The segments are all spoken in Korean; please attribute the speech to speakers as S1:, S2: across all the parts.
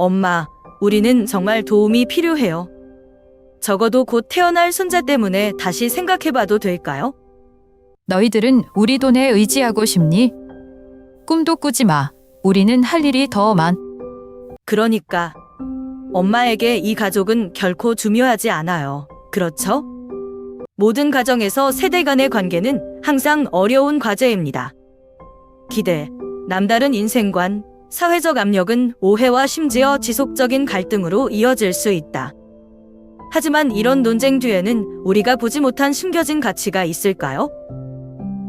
S1: 엄마, 우리는 정말 도움이 필요해요. 적어도 곧 태어날 손자 때문에 다시 생각해봐도 될까요?
S2: 너희들은 우리 돈에 의지하고 싶니? 꿈도 꾸지 마. 우리는 할 일이 더 많.
S1: 그러니까 엄마에게 이 가족은 결코 중요하지 않아요. 그렇죠? 모든 가정에서 세대 간의 관계는 항상 어려운 과제입니다. 기대, 남다른 인생관, 사회적 압력은 오해와 심지어 지속적인 갈등으로 이어질 수 있다. 하지만 이런 논쟁 뒤에는 우리가 보지 못한 숨겨진 가치가 있을까요?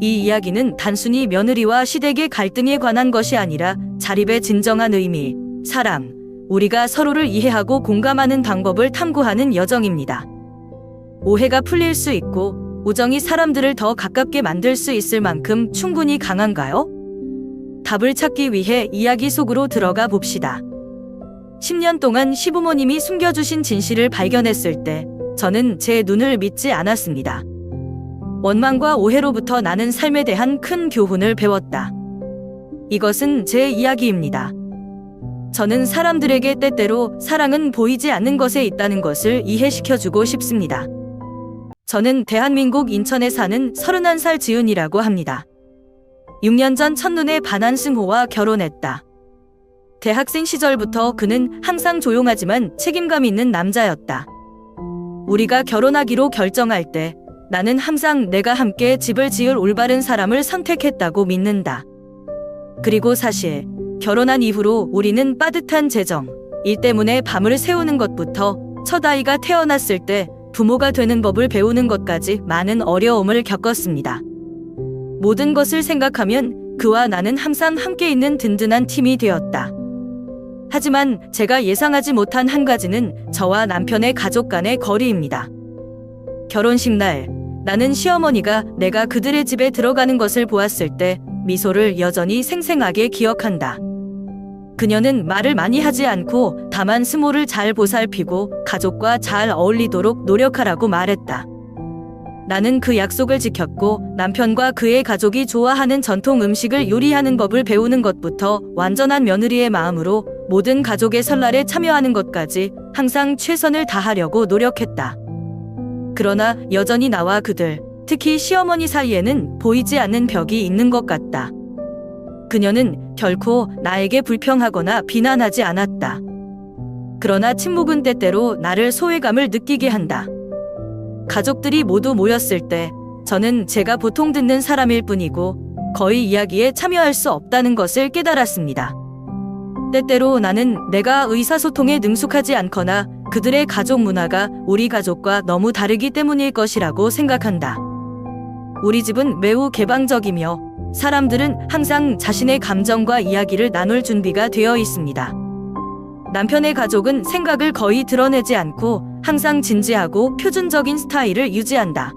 S1: 이 이야기는 단순히 며느리와 시댁의 갈등에 관한 것이 아니라 자립의 진정한 의미, 사랑, 우리가 서로를 이해하고 공감하는 방법을 탐구하는 여정입니다. 오해가 풀릴 수 있고 우정이 사람들을 더 가깝게 만들 수 있을 만큼 충분히 강한가요? 답을 찾기 위해 이야기 속으로 들어가 봅시다. 10년 동안 시부모님이 숨겨주신 진실을 발견했을 때 저는 제 눈을 믿지 않았습니다. 원망과 오해로부터 나는 삶에 대한 큰 교훈을 배웠다. 이것은 제 이야기입니다. 저는 사람들에게 때때로 사랑은 보이지 않는 것에 있다는 것을 이해시켜주고 싶습니다. 저는 대한민국 인천에 사는 31살 지은이라고 합니다. 6년 전 첫눈에 반한 승호와 결혼했다. 대학생 시절부터 그는 항상 조용하지만 책임감 있는 남자였다. 우리가 결혼하기로 결정할 때 나는 항상 내가 함께 집을 지을 올바른 사람을 선택했다고 믿는다. 그리고 사실 결혼한 이후로 우리는 빠듯한 재정, 일 때문에 밤을 새우는 것부터 첫 아이가 태어났을 때 부모가 되는 법을 배우는 것까지 많은 어려움을 겪었습니다. 모든 것을 생각하면 그와 나는 항상 함께 있는 든든한 팀이 되었다. 하지만 제가 예상하지 못한 한 가지는 저와 남편의 가족 간의 거리입니다. 결혼식 날, 나는 시어머니가 내가 그들의 집에 들어가는 것을 보았을 때 미소를 여전히 생생하게 기억한다. 그녀는 말을 많이 하지 않고 다만 스모를 잘 보살피고 가족과 잘 어울리도록 노력하라고 말했다. 나는 그 약속을 지켰고 남편과 그의 가족이 좋아하는 전통 음식을 요리하는 법을 배우는 것부터 완전한 며느리의 마음으로 모든 가족의 설날에 참여하는 것까지 항상 최선을 다하려고 노력했다. 그러나 여전히 나와 그들, 특히 시어머니 사이에는 보이지 않는 벽이 있는 것 같다. 그녀는 결코 나에게 불평하거나 비난하지 않았다. 그러나 침묵은 때때로 나를 소외감을 느끼게 한다. 가족들이 모두 모였을 때 저는 제가 보통 듣는 사람일 뿐이고 거의 이야기에 참여할 수 없다는 것을 깨달았습니다. 때때로 나는 내가 의사소통에 능숙하지 않거나 그들의 가족 문화가 우리 가족과 너무 다르기 때문일 것이라고 생각한다. 우리 집은 매우 개방적이며 사람들은 항상 자신의 감정과 이야기를 나눌 준비가 되어 있습니다. 남편의 가족은 생각을 거의 드러내지 않고 항상 진지하고 표준적인 스타일을 유지한다.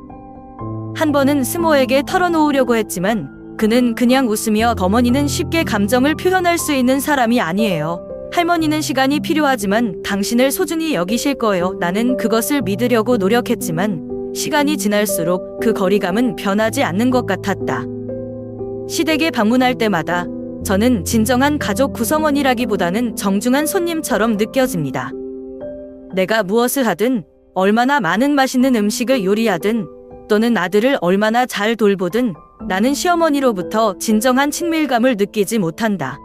S1: 한 번은 스모에게 털어놓으려고 했지만 그는 그냥 웃으며 어머니는 쉽게 감정을 표현할 수 있는 사람이 아니에요. 할머니는 시간이 필요하지만 당신을 소중히 여기실 거예요. 나는 그것을 믿으려고 노력했지만 시간이 지날수록 그 거리감은 변하지 않는 것 같았다. 시댁에 방문할 때마다 저는 진정한 가족 구성원이라기보다는 정중한 손님처럼 느껴집니다. 내가 무엇을 하든, 얼마나 많은 맛있는 음식을 요리하든, 또는 아들을 얼마나 잘 돌보든 나는 시어머니로부터 진정한 친밀감을 느끼지 못한다.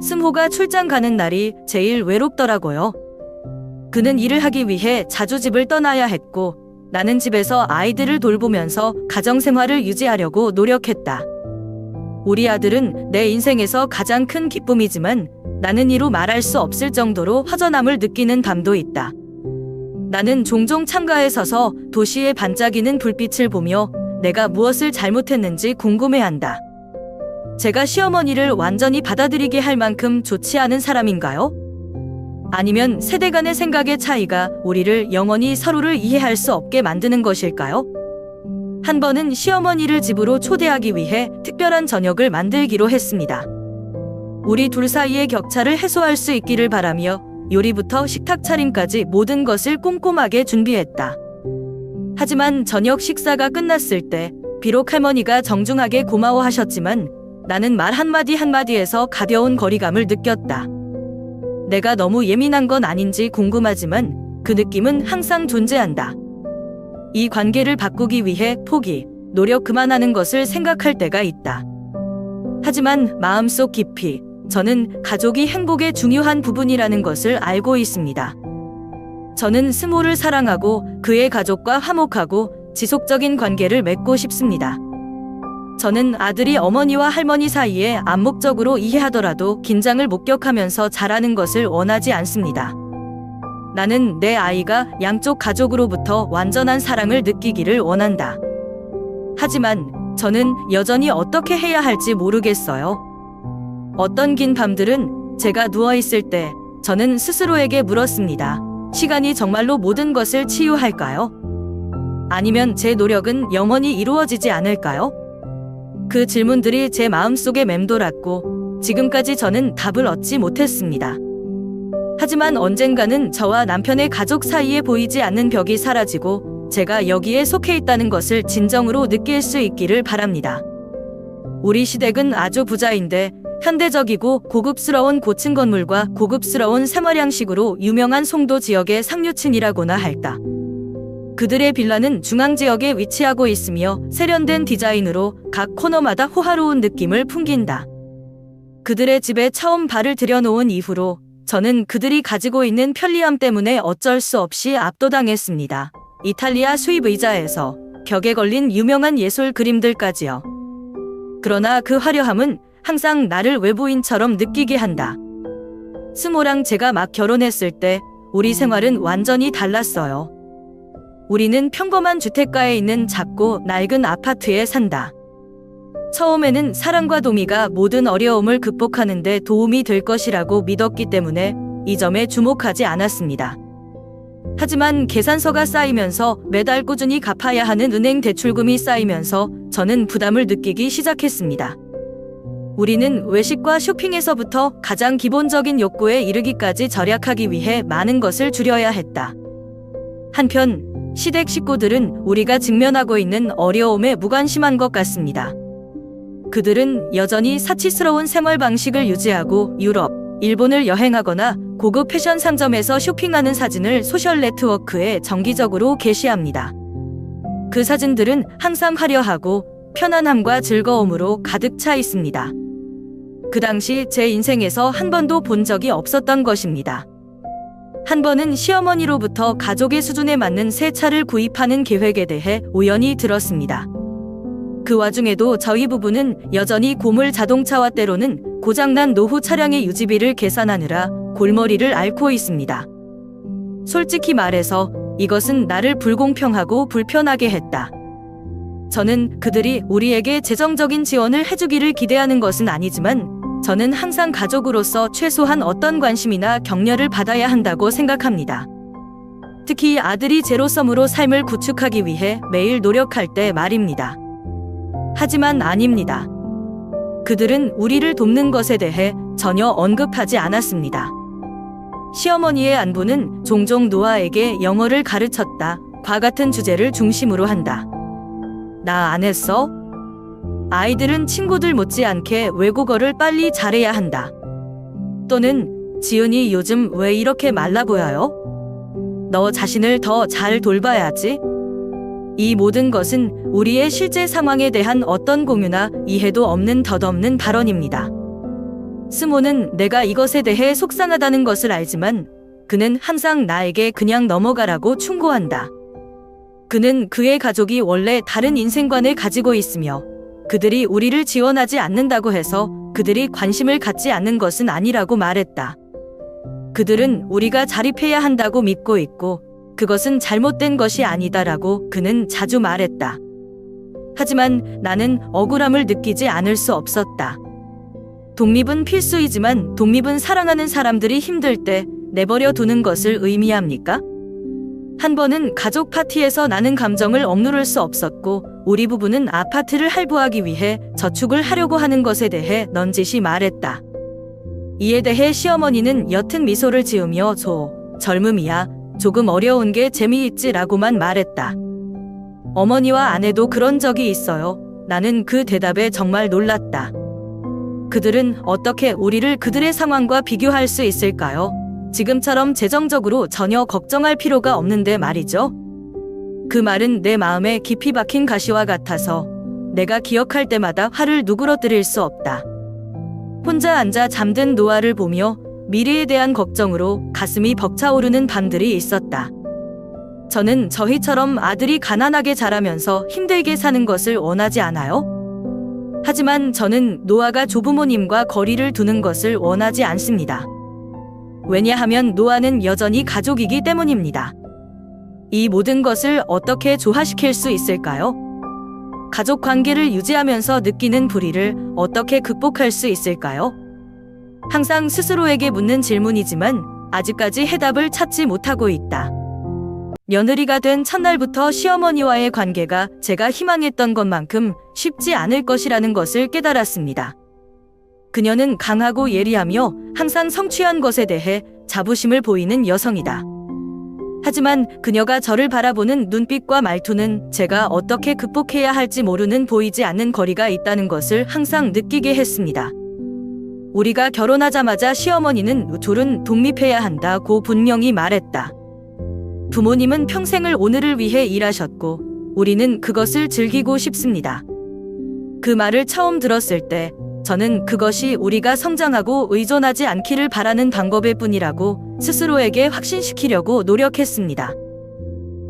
S1: 승호가 출장 가는 날이 제일 외롭더라고요. 그는 일을 하기 위해 자주 집을 떠나야 했고 나는 집에서 아이들을 돌보면서 가정생활을 유지하려고 노력했다. 우리 아들은 내 인생에서 가장 큰 기쁨이지만 나는 이루 말할 수 없을 정도로 허전함을 느끼는 밤도 있다. 나는 종종 창가에 서서 도시의 반짝이는 불빛을 보며 내가 무엇을 잘못했는지 궁금해한다. 제가 시어머니를 완전히 받아들이게 할 만큼 좋지 않은 사람인가요? 아니면 세대 간의 생각의 차이가 우리를 영원히 서로를 이해할 수 없게 만드는 것일까요? 한 번은 시어머니를 집으로 초대하기 위해 특별한 저녁을 만들기로 했습니다. 우리 둘 사이의 격차를 해소할 수 있기를 바라며 요리부터 식탁 차림까지 모든 것을 꼼꼼하게 준비했다. 하지만 저녁 식사가 끝났을 때 비록 할머니가 정중하게 고마워하셨지만 나는 말 한마디 한마디에서 가벼운 거리감을 느꼈다. 내가 너무 예민한 건 아닌지 궁금하지만 그 느낌은 항상 존재한다. 이 관계를 바꾸기 위해 포기, 노력 그만하는 것을 생각할 때가 있다. 하지만 마음속 깊이 저는 가족이 행복의 중요한 부분이라는 것을 알고 있습니다. 저는 스모를 사랑하고 그의 가족과 화목하고 지속적인 관계를 맺고 싶습니다. 저는 아들이 어머니와 할머니 사이에 암묵적으로 이해하더라도 긴장을 목격하면서 자라는 것을 원하지 않습니다. 나는 내 아이가 양쪽 가족으로부터 완전한 사랑을 느끼기를 원한다. 하지만 저는 여전히 어떻게 해야 할지 모르겠어요. 어떤 긴 밤들은 제가 누워있을 때 저는 스스로에게 물었습니다. 시간이 정말로 모든 것을 치유할까요? 아니면 제 노력은 영원히 이루어지지 않을까요? 그 질문들이 제 마음속에 맴돌았고 지금까지 저는 답을 얻지 못했습니다. 하지만 언젠가는 저와 남편의 가족 사이에 보이지 않는 벽이 사라지고 제가 여기에 속해 있다는 것을 진정으로 느낄 수 있기를 바랍니다. 우리 시댁은 아주 부자인데 현대적이고 고급스러운 고층 건물과 고급스러운 생활 양식으로 유명한 송도 지역의 상류층이라고나 할까. 그들의 빌라는 중앙 지역에 위치하고 있으며 세련된 디자인으로 각 코너마다 호화로운 느낌을 풍긴다. 그들의 집에 처음 발을 들여놓은 이후로 저는 그들이 가지고 있는 편리함 때문에 어쩔 수 없이 압도당했습니다. 이탈리아 수입 의자에서 벽에 걸린 유명한 예술 그림들까지요. 그러나 그 화려함은 항상 나를 외부인처럼 느끼게 한다. 스모랑 제가 막 결혼했을 때 우리 생활은 완전히 달랐어요. 우리는 평범한 주택가에 있는 작고 낡은 아파트에 산다. 처음에는 사랑과 도미가 모든 어려움을 극복하는 데 도움이 될 것이라고 믿었기 때문에 이 점에 주목하지 않았습니다. 하지만 계산서가 쌓이면서 매달 꾸준히 갚아야 하는 은행 대출금이 쌓이면서 저는 부담을 느끼기 시작했습니다. 우리는 외식과 쇼핑에서부터 가장 기본적인 욕구에 이르기까지 절약하기 위해 많은 것을 줄여야 했다. 한편 시댁 식구들은 우리가 직면하고 있는 어려움에 무관심한 것 같습니다. 그들은 여전히 사치스러운 생활 방식을 유지하고 유럽, 일본을 여행하거나 고급 패션 상점에서 쇼핑하는 사진을 소셜 네트워크에 정기적으로 게시합니다. 그 사진들은 항상 화려하고 편안함과 즐거움으로 가득 차 있습니다. 그 당시 제 인생에서 한 번도 본 적이 없었던 것입니다. 한 번은 시어머니로부터 가족의 수준에 맞는 새 차를 구입하는 계획에 대해 우연히 들었습니다. 그 와중에도 저희 부부는 여전히 고물 자동차와 때로는 고장난 노후 차량의 유지비를 계산하느라 골머리를 앓고 있습니다. 솔직히 말해서 이것은 나를 불공평하고 불편하게 했다. 저는 그들이 우리에게 재정적인 지원을 해주기를 기대하는 것은 아니지만 저는 항상 가족으로서 최소한 어떤 관심이나 격려를 받아야 한다고 생각합니다. 특히 아들이 제로섬으로 삶을 구축하기 위해 매일 노력할 때 말입니다. 하지만 아닙니다. 그들은 우리를 돕는 것에 대해 전혀 언급하지 않았습니다. 시어머니의 안부는 종종 노아에게 영어를 가르쳤다. 과 같은 주제를 중심으로 한다. 나 안 했어? 아이들은 친구들 못지않게 외국어를 빨리 잘해야 한다. 또는 지은이 요즘 왜 이렇게 말라 보여요? 너 자신을 더 잘 돌봐야지. 이 모든 것은 우리의 실제 상황에 대한 어떤 공유나 이해도 없는 덧없는 발언입니다. 스모는 내가 이것에 대해 속상하다는 것을 알지만 그는 항상 나에게 그냥 넘어가라고 충고한다. 그는 그의 가족이 원래 다른 인생관을 가지고 있으며 그들이 우리를 지원하지 않는다고 해서 그들이 관심을 갖지 않는 것은 아니라고 말했다. 그들은 우리가 자립해야 한다고 믿고 있고 그것은 잘못된 것이 아니다라고 그는 자주 말했다. 하지만 나는 억울함을 느끼지 않을 수 없었다. 독립은 필수이지만 독립은 사랑하는 사람들이 힘들 때 내버려 두는 것을 의미합니까? 한 번은 가족 파티에서 나는 감정을 억누를 수 없었고 우리 부부는 아파트를 할부하기 위해 저축을 하려고 하는 것에 대해 넌지시 말했다. 이에 대해 시어머니는 옅은 미소를 지으며 젊음이야. 조금 어려운 게 재미있지라고만 말했다. 어머니와 아내도 그런 적이 있어요. 나는 그 대답에 정말 놀랐다. 그들은 어떻게 우리를 그들의 상황과 비교할 수 있을까요? 지금처럼 재정적으로 전혀 걱정할 필요가 없는데 말이죠. 그 말은 내 마음에 깊이 박힌 가시와 같아서 내가 기억할 때마다 화를 누그러뜨릴 수 없다. 혼자 앉아 잠든 노아를 보며 미래에 대한 걱정으로 가슴이 벅차오르는 밤들이 있었다. 저는 저희처럼 아들이 가난하게 자라면서 힘들게 사는 것을 원하지 않아요. 하지만 저는 노아가 조부모님과 거리를 두는 것을 원하지 않습니다. 왜냐하면 노아는 여전히 가족이기 때문입니다. 이 모든 것을 어떻게 조화시킬 수 있을까요? 가족 관계를 유지하면서 느끼는 불의를 어떻게 극복할 수 있을까요? 항상 스스로에게 묻는 질문이지만 아직까지 해답을 찾지 못하고 있다. 며느리가 된 첫날부터 시어머니와의 관계가 제가 희망했던 것만큼 쉽지 않을 것이라는 것을 깨달았습니다. 그녀는 강하고 예리하며 항상 성취한 것에 대해 자부심을 보이는 여성이다. 하지만 그녀가 저를 바라보는 눈빛과 말투는 제가 어떻게 극복해야 할지 모르는 보이지 않는 거리가 있다는 것을 항상 느끼게 했습니다. 우리가 결혼하자마자 시어머니는 둘은 독립해야 한다고 분명히 말했다. 부모님은 평생을 오늘을 위해 일하셨고 우리는 그것을 즐기고 싶습니다. 그 말을 처음 들었을 때 저는 그것이 우리가 성장하고 의존하지 않기를 바라는 방법일 뿐이라고 스스로에게 확신시키려고 노력했습니다.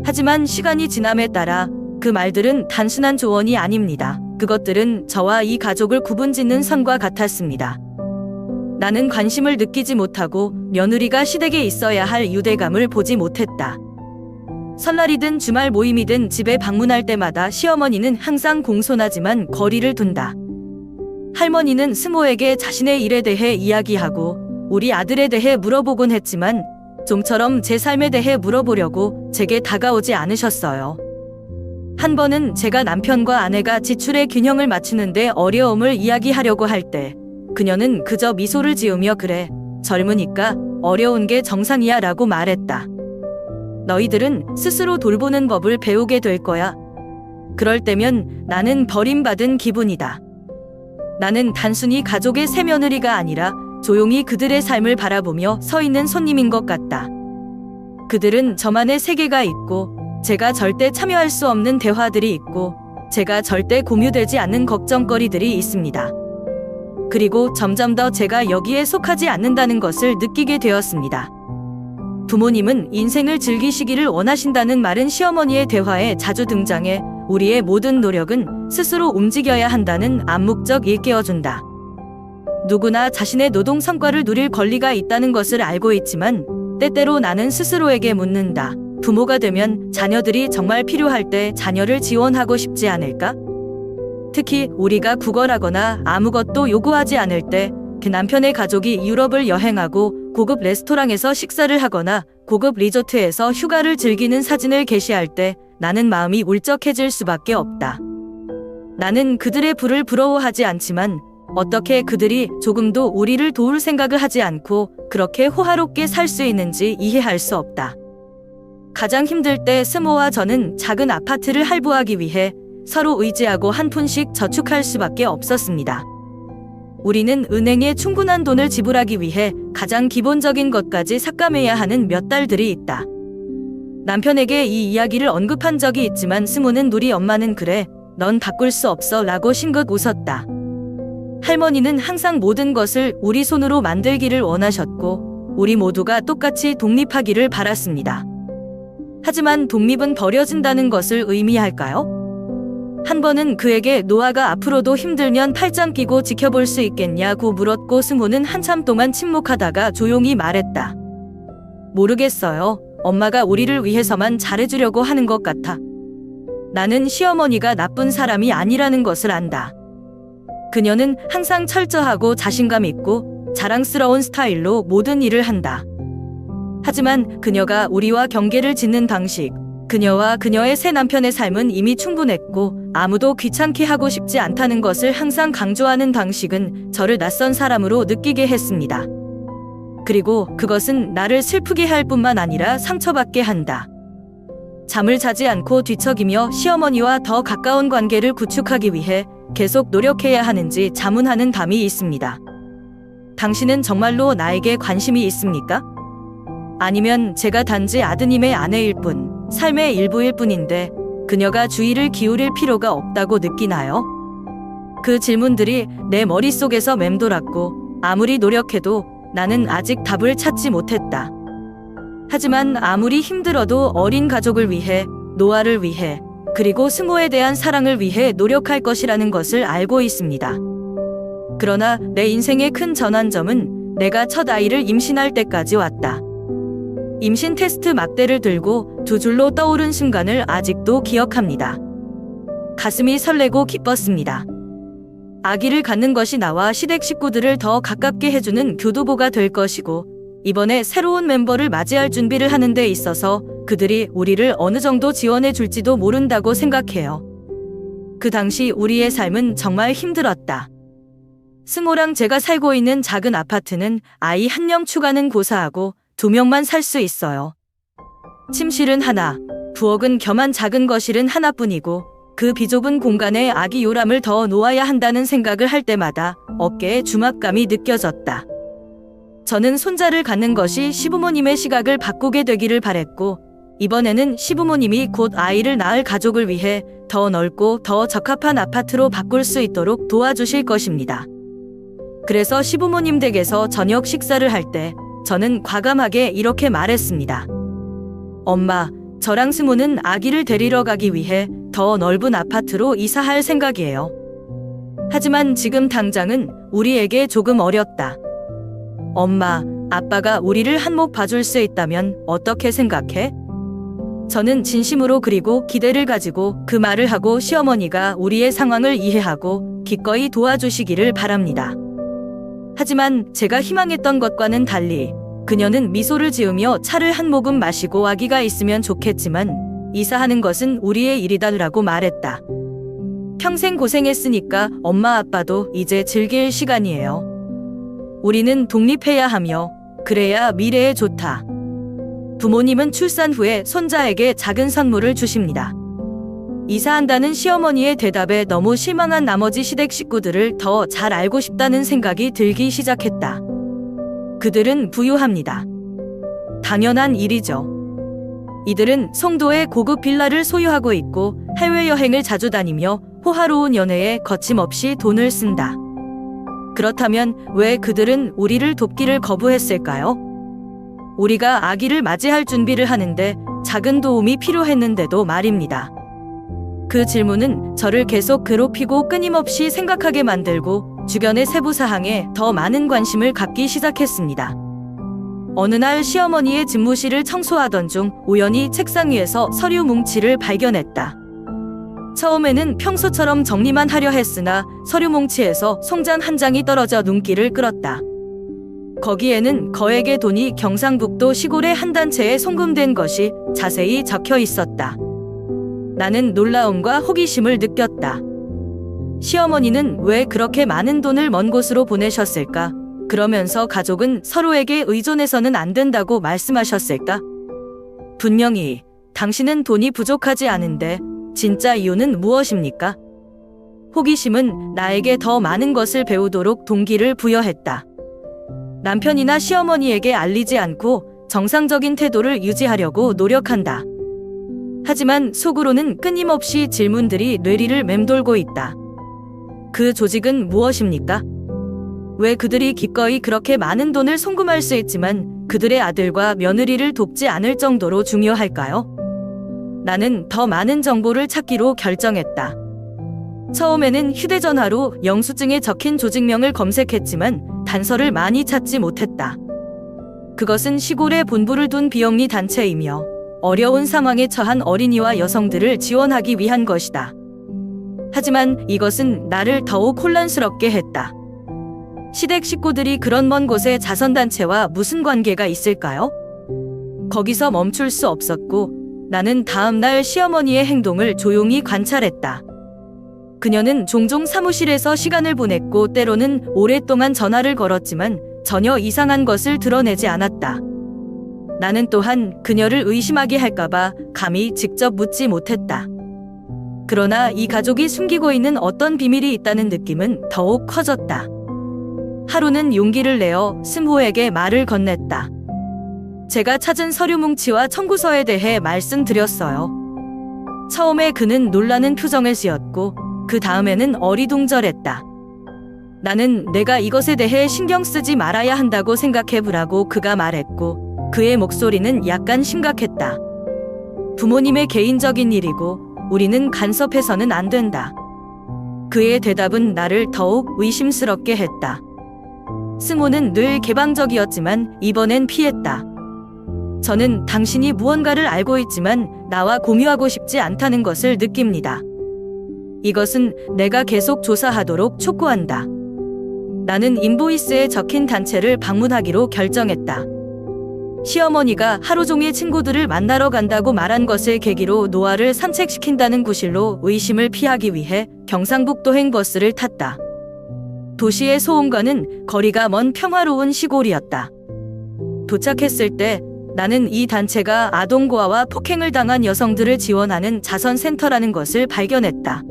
S1: 하지만 시간이 지남에 따라 그 말들은 단순한 조언이 아닙니다. 그것들은 저와 이 가족을 구분짓는 선과 같았습니다. 나는 관심을 느끼지 못하고 며느리가 시댁에 있어야 할 유대감을 보지 못했다. 설날이든 주말 모임이든 집에 방문할 때마다 시어머니는 항상 공손하지만 거리를 둔다. 할머니는 스모에게 자신의 일에 대해 이야기하고 우리 아들에 대해 물어보곤 했지만 좀처럼 제 삶에 대해 물어보려고 제게 다가오지 않으셨어요. 한 번은 제가 남편과 아내가 지출의 균형을 맞추는데 어려움을 이야기하려고 할 때 그녀는 그저 미소를 지으며 그래, 젊으니까 어려운 게 정상이야 라고 말했다. 너희들은 스스로 돌보는 법을 배우게 될 거야. 그럴 때면 나는 버림받은 기분이다. 나는 단순히 가족의 새며느리가 아니라 조용히 그들의 삶을 바라보며 서 있는 손님인 것 같다. 그들은 저만의 세계가 있고 제가 절대 참여할 수 없는 대화들이 있고 제가 절대 공유되지 않는 걱정거리들이 있습니다. 그리고 점점 더 제가 여기에 속하지 않는다는 것을 느끼게 되었습니다. 부모님은 인생을 즐기시기를 원하신다는 말은 시어머니의 대화에 자주 등장해 우리의 모든 노력은 스스로 움직여야 한다는 암묵적 일깨워준다. 누구나 자신의 노동 성과를 누릴 권리가 있다는 것을 알고 있지만 때때로 나는 스스로에게 묻는다. 부모가 되면 자녀들이 정말 필요할 때 자녀를 지원하고 싶지 않을까? 특히 우리가 구걸하거나 아무것도 요구하지 않을 때 그 남편의 가족이 유럽을 여행하고 고급 레스토랑에서 식사를 하거나 고급 리조트에서 휴가를 즐기는 사진을 게시할 때 나는 마음이 울적해질 수밖에 없다. 나는 그들의 부를 부러워하지 않지만 어떻게 그들이 조금도 우리를 도울 생각을 하지 않고 그렇게 호화롭게 살 수 있는지 이해할 수 없다. 가장 힘들 때 스모와 저는 작은 아파트를 할부하기 위해 서로 의지하고 한 푼씩 저축할 수밖에 없었습니다. 우리는 은행에 충분한 돈을 지불하기 위해 가장 기본적인 것까지 삭감해야 하는 몇 달들이 있다. 남편에게 이 이야기를 언급한 적이 있지만 스모는 우리 엄마는 그래, 넌 바꿀 수 없어 라고 싱긋 웃었다. 할머니는 항상 모든 것을 우리 손으로 만들기를 원하셨고 우리 모두가 똑같이 독립하기를 바랐습니다. 하지만 독립은 버려진다는 것을 의미할까요? 한 번은 그에게 노아가 앞으로도 힘들면 팔짱 끼고 지켜볼 수 있겠냐고 물었고 스모는 한참 동안 침묵하다가 조용히 말했다. 모르겠어요. 엄마가 우리를 위해서만 잘해주려고 하는 것 같아. 나는 시어머니가 나쁜 사람이 아니라는 것을 안다. 그녀는 항상 철저하고 자신감 있고 자랑스러운 스타일로 모든 일을 한다. 하지만 그녀가 우리와 경계를 짓는 방식, 그녀와 그녀의 새 남편의 삶은 이미 충분했고 아무도 귀찮게 하고 싶지 않다는 것을 항상 강조하는 방식은 저를 낯선 사람으로 느끼게 했습니다. 그리고 그것은 나를 슬프게 할 뿐만 아니라 상처받게 한다. 잠을 자지 않고 뒤척이며 시어머니와 더 가까운 관계를 구축하기 위해 계속 노력해야 하는지 자문하는 감이 있습니다. 당신은 정말로 나에게 관심이 있습니까? 아니면 제가 단지 아드님의 아내일 뿐, 삶의 일부일 뿐인데 그녀가 주의를 기울일 필요가 없다고 느끼나요? 그 질문들이 내 머릿속에서 맴돌았고 아무리 노력해도 나는 아직 답을 찾지 못했다. 하지만 아무리 힘들어도 어린 가족을 위해, 노아를 위해, 그리고 스모에 대한 사랑을 위해 노력할 것이라는 것을 알고 있습니다. 그러나 내 인생의 큰 전환점은 내가 첫 아이를 임신할 때까지 왔다. 임신 테스트 막대를 들고 두 줄로 떠오른 순간을 아직도 기억합니다. 가슴이 설레고 기뻤습니다. 아기를 갖는 것이 나와 시댁 식구들을 더 가깝게 해주는 교두보가 될 것이고, 이번에 새로운 멤버를 맞이할 준비를 하는 데 있어서 그들이 우리를 어느 정도 지원해 줄지도 모른다고 생각해요. 그 당시 우리의 삶은 정말 힘들었다. 스모랑 제가 살고 있는 작은 아파트는 아이 1명 추가는 고사하고 2명만 살 수 있어요. 침실은 하나, 부엌은 겸한 작은 거실은 하나뿐이고 그 비좁은 공간에 아기 요람을 더 놓아야 한다는 생각을 할 때마다 어깨에 주막감이 느껴졌다. 저는 손자를 갖는 것이 시부모님의 시각을 바꾸게 되기를 바랬고, 이번에는 시부모님이 곧 아이를 낳을 가족을 위해 더 넓고 더 적합한 아파트로 바꿀 수 있도록 도와주실 것입니다. 그래서 시부모님 댁에서 저녁 식사를 할 때 저는 과감하게 이렇게 말했습니다. 엄마, 저랑 스모는 아기를 데리러 가기 위해 더 넓은 아파트로 이사할 생각이에요. 하지만 지금 당장은 우리에게 조금 어렵다. 엄마, 아빠가 우리를 한몫 봐줄 수 있다면 어떻게 생각해? 저는 진심으로 그리고 기대를 가지고 그 말을 하고 시어머니가 우리의 상황을 이해하고 기꺼이 도와주시기를 바랍니다. 하지만 제가 희망했던 것과는 달리 그녀는 미소를 지으며 차를 한 모금 마시고 아기가 있으면 좋겠지만 이사하는 것은 우리의 일이다라고 말했다. 평생 고생했으니까 엄마 아빠도 이제 즐길 시간이에요. 우리는 독립해야 하며 그래야 미래에 좋다. 부모님은 출산 후에 손자에게 작은 선물을 주십니다. 이사한다는 시어머니의 대답에 너무 실망한 나머지 시댁 식구들을 더 잘 알고 싶다는 생각이 들기 시작했다. 그들은 부유합니다. 당연한 일이죠. 이들은 송도에 고급 빌라를 소유하고 있고 해외여행을 자주 다니며 호화로운 연애에 거침없이 돈을 쓴다. 그렇다면 왜 그들은 우리를 돕기를 거부했을까요? 우리가 아기를 맞이할 준비를 하는데 작은 도움이 필요했는데도 말입니다. 그 질문은 저를 계속 괴롭히고 끊임없이 생각하게 만들고 주변의 세부 사항에 더 많은 관심을 갖기 시작했습니다. 어느 날 시어머니의 집무실을 청소하던 중 우연히 책상 위에서 서류 뭉치를 발견했다. 처음에는 평소처럼 정리만 하려 했으나 서류 뭉치에서 송장 한 장이 떨어져 눈길을 끌었다. 거기에는 거액의 돈이 경상북도 시골의 한 단체에 송금된 것이 자세히 적혀 있었다. 나는 놀라움과 호기심을 느꼈다. 시어머니는 왜 그렇게 많은 돈을 먼 곳으로 보내셨을까? 그러면서 가족은 서로에게 의존해서는 안 된다고 말씀하셨을까? 분명히 당신은 돈이 부족하지 않은데 진짜 이유는 무엇입니까? 호기심은 나에게 더 많은 것을 배우도록 동기를 부여했다. 남편이나 시어머니에게 알리지 않고 정상적인 태도를 유지하려고 노력한다. 하지만 속으로는 끊임없이 질문들이 뇌리를 맴돌고 있다. 그 조직은 무엇입니까? 왜 그들이 기꺼이 그렇게 많은 돈을 송금할 수 있지만 그들의 아들과 며느리를 돕지 않을 정도로 중요할까요? 나는 더 많은 정보를 찾기로 결정했다. 처음에는 휴대전화로 영수증에 적힌 조직명을 검색했지만 단서를 많이 찾지 못했다. 그것은 시골에 본부를 둔 비영리 단체이며 어려운 상황에 처한 어린이와 여성들을 지원하기 위한 것이다. 하지만 이것은 나를 더욱 혼란스럽게 했다. 시댁 식구들이 그런 먼 곳에 자선단체와 무슨 관계가 있을까요? 거기서 멈출 수 없었고 나는 다음 날 시어머니의 행동을 조용히 관찰했다. 그녀는 종종 사무실에서 시간을 보냈고 때로는 오랫동안 전화를 걸었지만 전혀 이상한 것을 드러내지 않았다. 나는 또한 그녀를 의심하게 할까봐 감히 직접 묻지 못했다. 그러나 이 가족이 숨기고 있는 어떤 비밀이 있다는 느낌은 더욱 커졌다. 하루는 용기를 내어 스모에게 말을 건넸다. 제가 찾은 서류 뭉치와 청구서에 대해 말씀드렸어요. 처음에 그는 놀라는 표정을 지었고 그 다음에는 어리둥절했다. 나는 내가 이것에 대해 신경 쓰지 말아야 한다고 생각해보라고 그가 말했고 그의 목소리는 약간 심각했다. 부모님의 개인적인 일이고 우리는 간섭해서는 안 된다. 그의 대답은 나를 더욱 의심스럽게 했다. 스모는 늘 개방적이었지만 이번엔 피했다. 저는 당신이 무언가를 알고 있지만 나와 공유하고 싶지 않다는 것을 느낍니다. 이것은 내가 계속 조사하도록 촉구한다. 나는 인보이스에 적힌 단체를 방문하기로 결정했다. 시어머니가 하루 종일 친구들을 만나러 간다고 말한 것을 계기로 노아를 산책시킨다는 구실로 의심을 피하기 위해 경상북도행 버스를 탔다. 도시의 소음과는 거리가 먼 평화로운 시골이었다. 도착했을 때 나는 이 단체가 아동고아와 폭행을 당한 여성들을 지원하는 자선센터라는 것을 발견했다.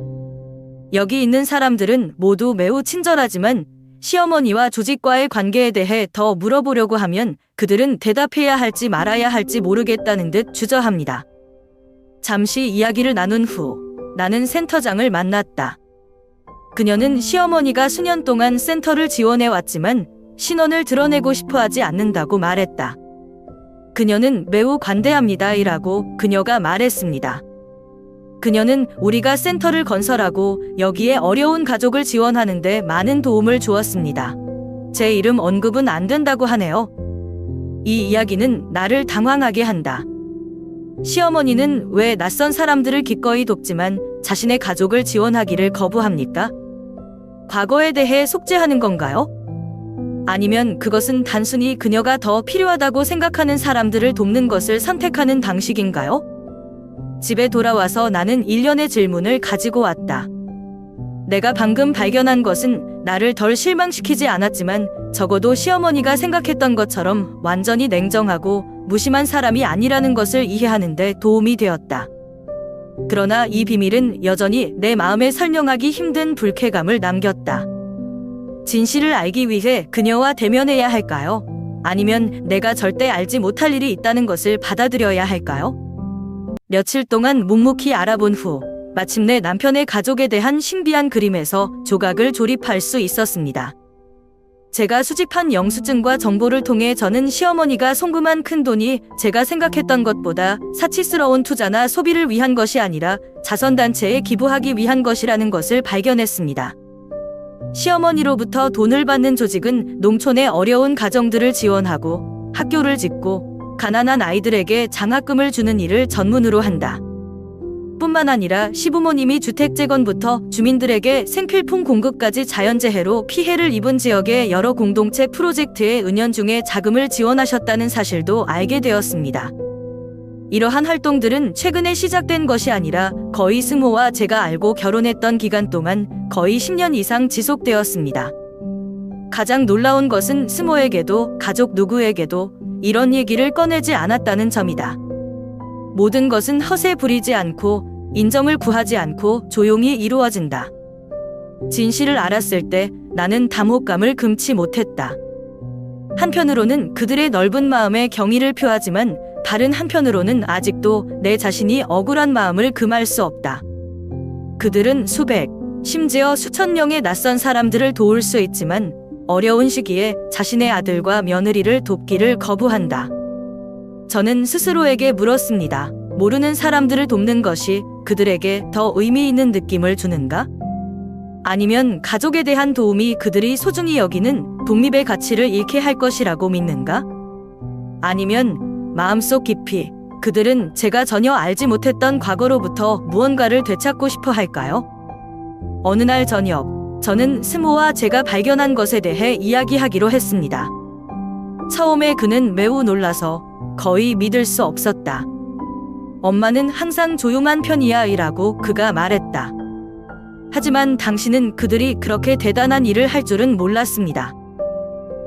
S1: 여기 있는 사람들은 모두 매우 친절하지만 시어머니와 조직과의 관계에 대해 더 물어보려고 하면 그들은 대답해야 할지 말아야 할지 모르겠다는 듯 주저합니다. 잠시 이야기를 나눈 후 나는 센터장을 만났다. 그녀는 시어머니가 수년 동안 센터를 지원해 왔지만 신원을 드러내고 싶어 하지 않는다고 말했다. 그녀는 매우 관대합니다이라고 그녀가 말했습니다. 그녀는 우리가 센터를 건설하고 여기에 어려운 가족을 지원하는데 많은 도움을 주었습니다. 제 이름 언급은 안 된다고 하네요. 이 이야기는 나를 당황하게 한다. 시어머니는 왜 낯선 사람들을 기꺼이 돕지만 자신의 가족을 지원하기를 거부합니까? 과거에 대해 속죄하는 건가요? 아니면 그것은 단순히 그녀가 더 필요하다고 생각하는 사람들을 돕는 것을 선택하는 방식인가요? 집에 돌아와서 나는 일련의 질문을 가지고 왔다. 내가 방금 발견한 것은 나를 덜 실망시키지 않았지만 적어도 시어머니가 생각했던 것처럼 완전히 냉정하고 무심한 사람이 아니라는 것을 이해하는 데 도움이 되었다. 그러나 이 비밀은 여전히 내 마음에 설명하기 힘든 불쾌감을 남겼다. 진실을 알기 위해 그녀와 대면해야 할까요? 아니면 내가 절대 알지 못할 일이 있다는 것을 받아들여야 할까요? 며칠 동안 묵묵히 알아본 후 마침내 남편의 가족에 대한 신비한 그림에서 조각을 조립할 수 있었습니다. 제가 수집한 영수증과 정보를 통해 저는 시어머니가 송금한 큰돈이 제가 생각했던 것보다 사치스러운 투자나 소비를 위한 것이 아니라 자선단체에 기부하기 위한 것이라는 것을 발견했습니다. 시어머니로부터 돈을 받는 조직은 농촌의 어려운 가정들을 지원하고 학교를 짓고 가난한 아이들에게 장학금을 주는 일을 전문으로 한다. 뿐만 아니라 시부모님이 주택재건부터 주민들에게 생필품 공급까지 자연재해로 피해를 입은 지역의 여러 공동체 프로젝트에 은연중에 자금을 지원하셨다는 사실도 알게 되었습니다. 이러한 활동들은 최근에 시작된 것이 아니라 거의 스모와 제가 알고 결혼했던 기간 동안 거의 10년 이상 지속되었습니다. 가장 놀라운 것은 스모에게도 가족 누구에게도 이런 얘기를 꺼내지 않았다는 점이다. 모든 것은 허세 부리지 않고 인정을 구하지 않고 조용히 이루어진다. 진실을 알았을 때 나는 담혹감을 금치 못했다. 한편으로는 그들의 넓은 마음에 경의를 표하지만 다른 한편으로는 아직도 내 자신이 억울한 마음을 금할 수 없다. 그들은 수백, 심지어 수천 명의 낯선 사람들을 도울 수 있지만 어려운 시기에 자신의 아들과 며느리를 돕기를 거부한다. 저는 스스로에게 물었습니다. 모르는 사람들을 돕는 것이 그들에게 더 의미 있는 느낌을 주는가? 아니면 가족에 대한 도움이 그들이 소중히 여기는 독립의 가치를 잃게 할 것이라고 믿는가? 아니면 마음속 깊이 그들은 제가 전혀 알지 못했던 과거로부터 무언가를 되찾고 싶어 할까요? 어느 날 저녁, 저는 스모와 제가 발견한 것에 대해 이야기하기로 했습니다. 처음에 그는 매우 놀라서 거의 믿을 수 없었다. 엄마는 항상 조용한 편이야 이라고 그가 말했다. 하지만 당신은 그들이 그렇게 대단한 일을 할 줄은 몰랐습니다.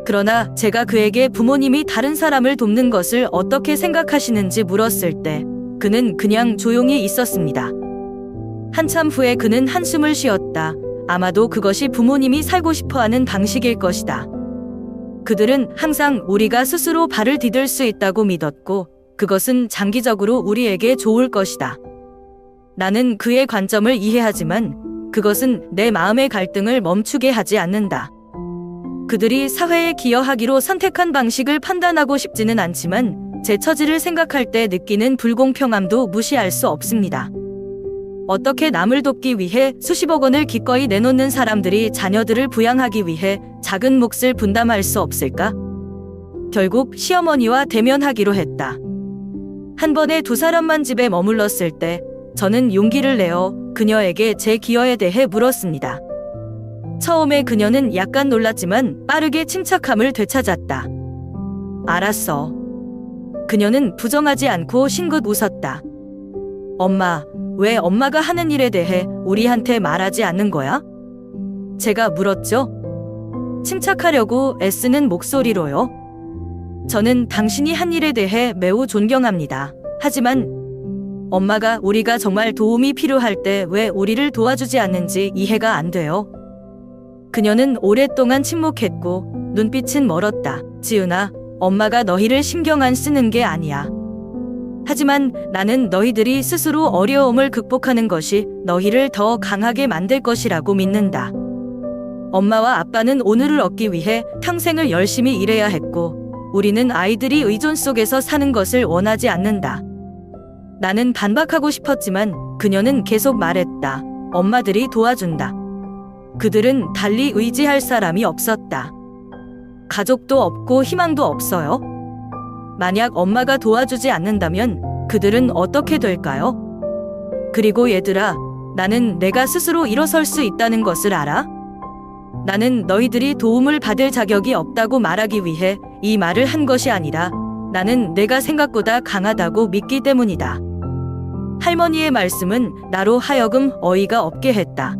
S1: 그러나 제가 그에게 부모님이 다른 사람을 돕는 것을 어떻게 생각하시는지 물었을 때 그는 그냥 조용히 있었습니다. 한참 후에 그는 한숨을 쉬었다. 아마도 그것이 부모님이 살고 싶어하는 방식일 것이다. 그들은 항상 우리가 스스로 발을 디딜 수 있다고 믿었고 그것은 장기적으로 우리에게 좋을 것이다. 나는 그의 관점을 이해하지만 그것은 내 마음의 갈등을 멈추게 하지 않는다. 그들이 사회에 기여하기로 선택한 방식을 판단하고 싶지는 않지만 제 처지를 생각할 때 느끼는 불공평함도 무시할 수 없습니다. 어떻게 남을 돕기 위해 수십억 원을 기꺼이 내놓는 사람들이 자녀들을 부양하기 위해 작은 몫을 분담할 수 없을까? 결국 시어머니와 대면하기로 했다. 한 번에 두 사람만 집에 머물렀을 때 저는 용기를 내어 그녀에게 제 기여에 대해 물었습니다. 처음에 그녀는 약간 놀랐지만 빠르게 침착함을 되찾았다. 알았어. 그녀는 부정하지 않고 싱긋 웃었다. 엄마, 왜 엄마가 하는 일에 대해 우리한테 말하지 않는 거야? 제가 물었죠. 침착하려고 애쓰는 목소리로요. 저는 당신이 한 일에 대해 매우 존경합니다. 하지만 엄마가 우리가 정말 도움이 필요할 때 왜 우리를 도와주지 않는지 이해가 안 돼요. 그녀는 오랫동안 침묵했고 눈빛은 멀었다. 지은아, 엄마가 너희를 신경 안 쓰는 게 아니야. 하지만 나는 너희들이 스스로 어려움을 극복하는 것이 너희를 더 강하게 만들 것이라고 믿는다. 엄마와 아빠는 오늘을 얻기 위해 평생을 열심히 일해야 했고 우리는 아이들이 의존 속에서 사는 것을 원하지 않는다. 나는 반박하고 싶었지만 그녀는 계속 말했다. 엄마들이 도와준다. 그들은 달리 의지할 사람이 없었다. 가족도 없고 희망도 없어요. 만약 엄마가 도와주지 않는다면 그들은 어떻게 될까요? 그리고 얘들아, 나는 내가 스스로 일어설 수 있다는 것을 알아? 나는 너희들이 도움을 받을 자격이 없다고 말하기 위해 이 말을 한 것이 아니라 나는 내가 생각보다 강하다고 믿기 때문이다. 할머니의 말씀은 나로 하여금 어이가 없게 했다.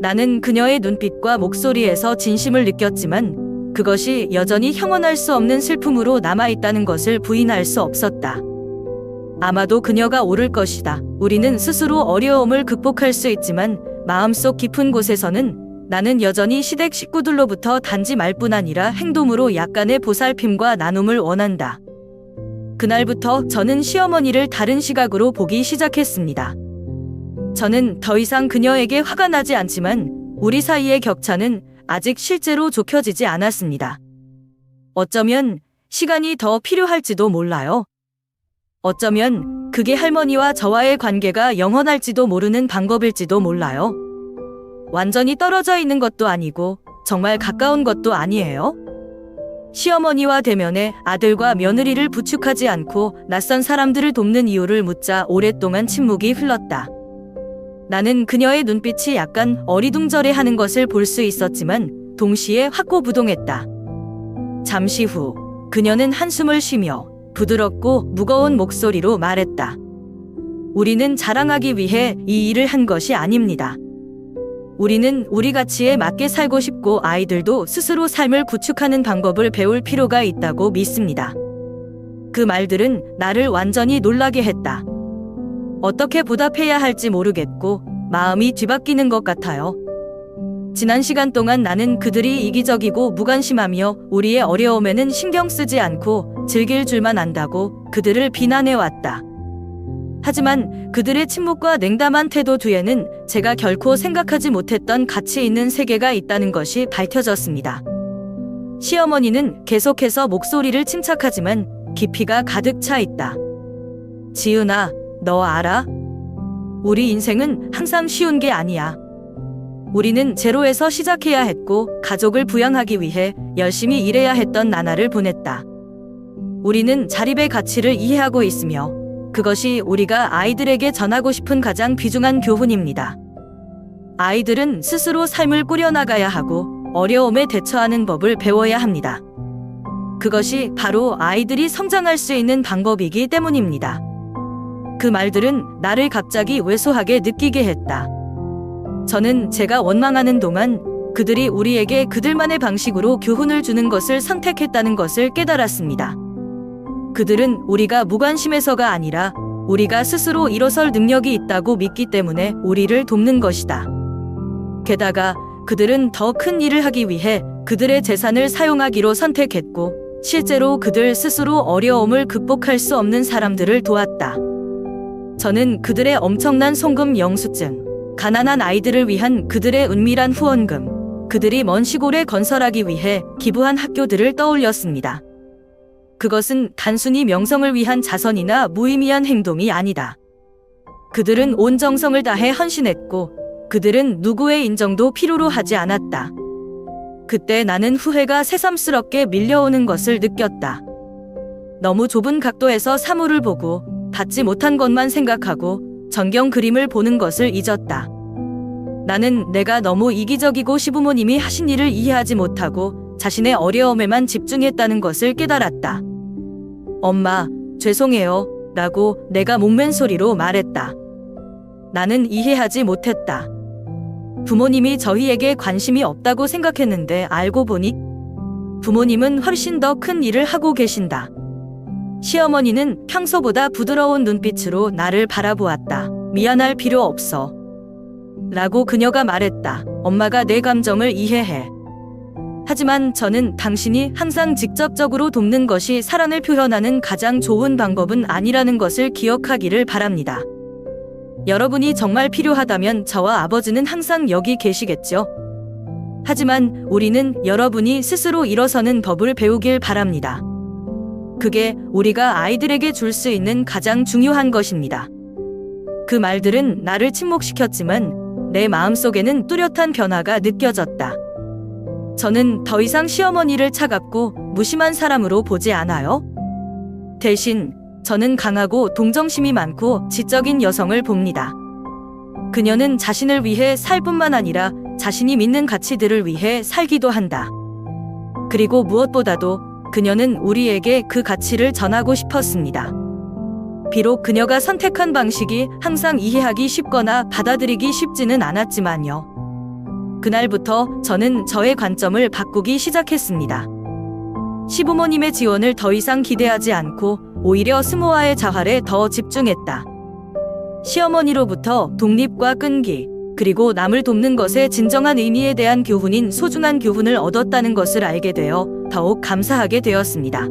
S1: 나는 그녀의 눈빛과 목소리에서 진심을 느꼈지만 그것이 여전히 형언할 수 없는 슬픔으로 남아있다는 것을 부인할 수 없었다. 아마도 그녀가 옳을 것이다. 우리는 스스로 어려움을 극복할 수 있지만 마음속 깊은 곳에서는 나는 여전히 시댁 식구들로부터 단지 말뿐 아니라 행동으로 약간의 보살핌과 나눔을 원한다. 그날부터 저는 시어머니를 다른 시각으로 보기 시작했습니다. 저는 더 이상 그녀에게 화가 나지 않지만 우리 사이의 격차는 아직 실제로 좁혀지지 않았습니다. 어쩌면 시간이 더 필요할지도 몰라요. 어쩌면 그게 할머니와 저와의 관계가 영원할지도 모르는 방법일지도 몰라요. 완전히 떨어져 있는 것도 아니고 정말 가까운 것도 아니에요. 시어머니와 대면해 아들과 며느리를 부축하지 않고 낯선 사람들을 돕는 이유를 묻자 오랫동안 침묵이 흘렀다. 나는 그녀의 눈빛이 약간 어리둥절해하는 것을 볼 수 있었지만 동시에 확고부동했다. 잠시 후 그녀는 한숨을 쉬며 부드럽고 무거운 목소리로 말했다. 우리는 자랑하기 위해 이 일을 한 것이 아닙니다. 우리는 우리 가치에 맞게 살고 싶고 아이들도 스스로 삶을 구축하는 방법을 배울 필요가 있다고 믿습니다. 그 말들은 나를 완전히 놀라게 했다. 어떻게 보답해야 할지 모르겠고 마음이 뒤바뀌는 것 같아요. 지난 시간 동안 나는 그들이 이기적이고 무관심하며 우리의 어려움에는 신경 쓰지 않고 즐길 줄만 안다고 그들을 비난해왔다. 하지만 그들의 침묵과 냉담한 태도 뒤에는 제가 결코 생각하지 못했던 가치 있는 세계가 있다는 것이 밝혀졌습니다. 시어머니는 계속해서 목소리를 침착하지만 깊이가 가득 차 있다. 지은아, 너 알아? 우리 인생은 항상 쉬운 게 아니야. 우리는 제로에서 시작해야 했고 가족을 부양하기 위해 열심히 일해야 했던 나날을 보냈다. 우리는 자립의 가치를 이해하고 있으며 그것이 우리가 아이들에게 전하고 싶은 가장 귀중한 교훈입니다. 아이들은 스스로 삶을 꾸려나가야 하고 어려움에 대처하는 법을 배워야 합니다. 그것이 바로 아이들이 성장할 수 있는 방법이기 때문입니다. 그 말들은 나를 갑자기 왜소하게 느끼게 했다. 저는 제가 원망하는 동안 그들이 우리에게 그들만의 방식으로 교훈을 주는 것을 선택했다는 것을 깨달았습니다. 그들은 우리가 무관심해서가 아니라 우리가 스스로 일어설 능력이 있다고 믿기 때문에 우리를 돕는 것이다. 게다가 그들은 더 큰 일을 하기 위해 그들의 재산을 사용하기로 선택했고, 실제로 그들 스스로 어려움을 극복할 수 없는 사람들을 도왔다. 저는 그들의 엄청난 송금 영수증, 가난한 아이들을 위한 그들의 은밀한 후원금, 그들이 먼 시골에 건설하기 위해 기부한 학교들을 떠올렸습니다. 그것은 단순히 명성을 위한 자선이나 무의미한 행동이 아니다. 그들은 온 정성을 다해 헌신했고, 그들은 누구의 인정도 필요로 하지 않았다. 그때 나는 후회가 새삼스럽게 밀려오는 것을 느꼈다. 너무 좁은 각도에서 사물을 보고 받지 못한 것만 생각하고 전경 그림을 보는 것을 잊었다. 나는 내가 너무 이기적이고 시부모님이 하신 일을 이해하지 못하고 자신의 어려움에만 집중했다는 것을 깨달았다. 엄마, 죄송해요. 라고 내가 목맨 소리로 말했다. 나는 이해하지 못했다. 부모님이 저희에게 관심이 없다고 생각했는데 알고 보니 부모님은 훨씬 더 큰 일을 하고 계신다. 시어머니는 평소보다 부드러운 눈빛으로 나를 바라보았다. 미안할 필요 없어. 라고 그녀가 말했다. 엄마가 내 감정을 이해해. 하지만 저는 당신이 항상 직접적으로 돕는 것이 사랑을 표현하는 가장 좋은 방법은 아니라는 것을 기억하기를 바랍니다. 여러분이 정말 필요하다면 저와 아버지는 항상 여기 계시겠죠? 하지만 우리는 여러분이 스스로 일어서는 법을 배우길 바랍니다. 그게 우리가 아이들에게 줄 수 있는 가장 중요한 것입니다. 그 말들은 나를 침묵시켰지만 내 마음속에는 뚜렷한 변화가 느껴졌다. 저는 더 이상 시어머니를 차갑고 무심한 사람으로 보지 않아요. 대신 저는 강하고 동정심이 많고 지적인 여성을 봅니다. 그녀는 자신을 위해 살 뿐만 아니라 자신이 믿는 가치들을 위해 살기도 한다. 그리고 무엇보다도 그녀는 우리에게 그 가치를 전하고 싶었습니다. 비록 그녀가 선택한 방식이 항상 이해하기 쉽거나 받아들이기 쉽지는 않았지만요. 그날부터 저는 저의 관점을 바꾸기 시작했습니다. 시부모님의 지원을 더 이상 기대하지 않고 오히려 스모아의 자활에 더 집중했다. 시어머니로부터 독립과 끈기, 그리고 남을 돕는 것의 진정한 의미에 대한 교훈인 소중한 교훈을 얻었다는 것을 알게 되어 더욱 감사하게 되었습니다.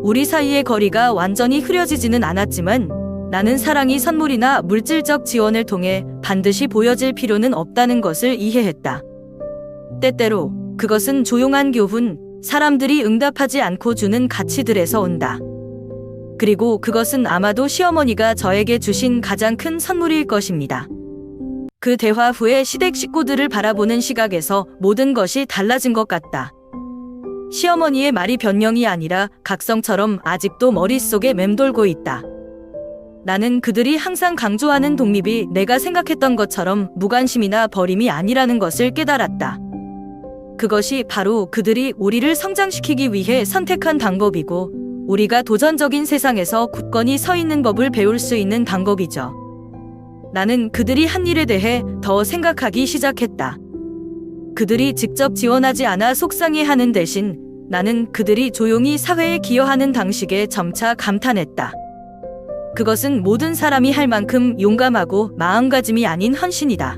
S1: 우리 사이의 거리가 완전히 흐려지지는 않았지만 나는 사랑이 선물이나 물질적 지원을 통해 반드시 보여질 필요는 없다는 것을 이해했다. 때때로 그것은 조용한 교훈, 사람들이 응답하지 않고 주는 가치들에서 온다. 그리고 그것은 아마도 시어머니가 저에게 주신 가장 큰 선물일 것입니다. 그 대화 후에 시댁 식구들을 바라보는 시각에서 모든 것이 달라진 것 같다. 시어머니의 말이 변명이 아니라 각성처럼 아직도 머릿속에 맴돌고 있다. 나는 그들이 항상 강조하는 독립이 내가 생각했던 것처럼 무관심이나 버림이 아니라는 것을 깨달았다. 그것이 바로 그들이 우리를 성장시키기 위해 선택한 방법이고 우리가 도전적인 세상에서 굳건히 서 있는 법을 배울 수 있는 방법이죠. 나는 그들이 한 일에 대해 더 생각하기 시작했다. 그들이 직접 지원하지 않아 속상해하는 대신 나는 그들이 조용히 사회에 기여하는 방식에 점차 감탄했다. 그것은 모든 사람이 할 만큼 용감하고 마음가짐이 아닌 헌신이다.